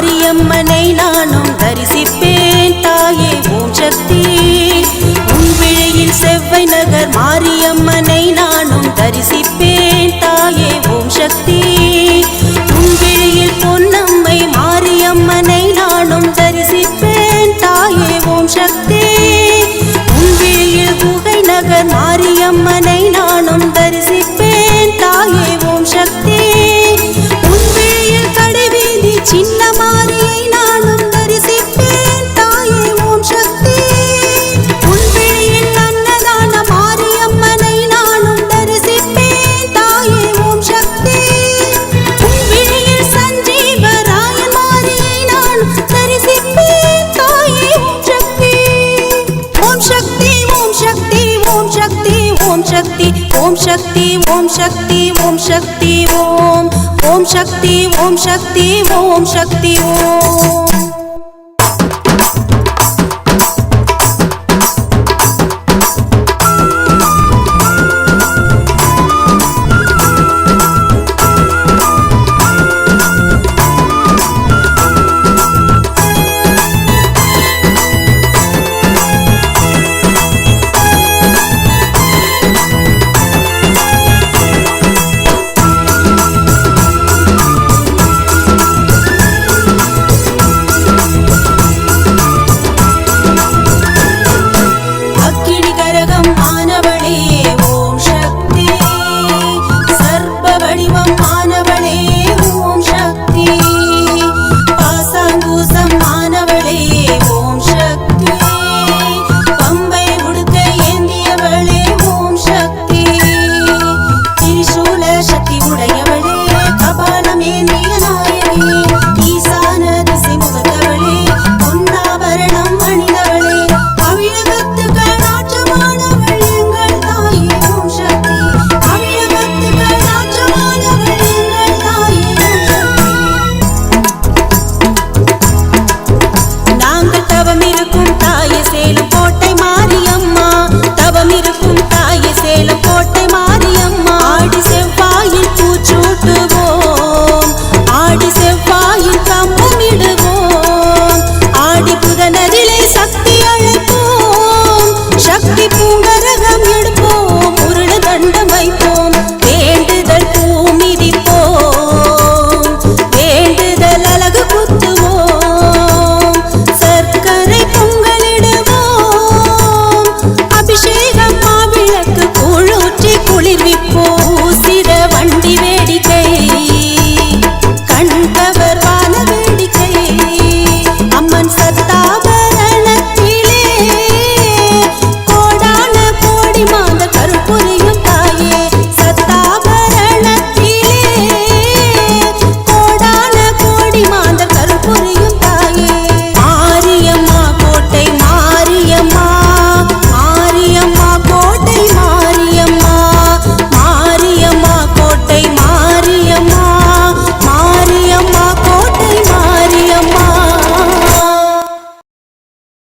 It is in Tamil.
மாரியம்மனை நானும் தரிசிப்பேன் தாயே ஓம் சக்தி. உன் விழியில் செவ்வை நகர் மாரியம்மனை நானும் தரிசிப்பேன் தாயே ஓம் சக்தி. உன் விழியில் பொன்னம்மை மாரியம்மனை நானும் தரிசிப்பேன் தாயே ஓம் சக்தி. உன் விழியில் குகை நகர் மாரியம்மனை நானும் தரிசிப்பேன் தாயே ஓம் சக்தி. உன் விழியில் கடைவீதி சின்ன மாரியை நானும் தரிசிப்பேன் தாயே ஓம் சக்தி. உன் விழியில் அன்னதான மாரியம்மனை நானும் தரிசிப்பேன் தாயே ஓம் சக்தி. உன் விழியில் சஞ்சீவராய மாரியை நானும் தரிசிப்பேன் தாயே ஓம் சக்தி. ஓம் சக்தி ஓம் சக்தி ஓம் சக்தி ஓம் சக்தி ஓம் சக்தி ஓம் சக்தி ஓம் சக்தி ஓம். ஓம் சக்தி ஓம் சக்தி ஓம் சக்தி ஓம்.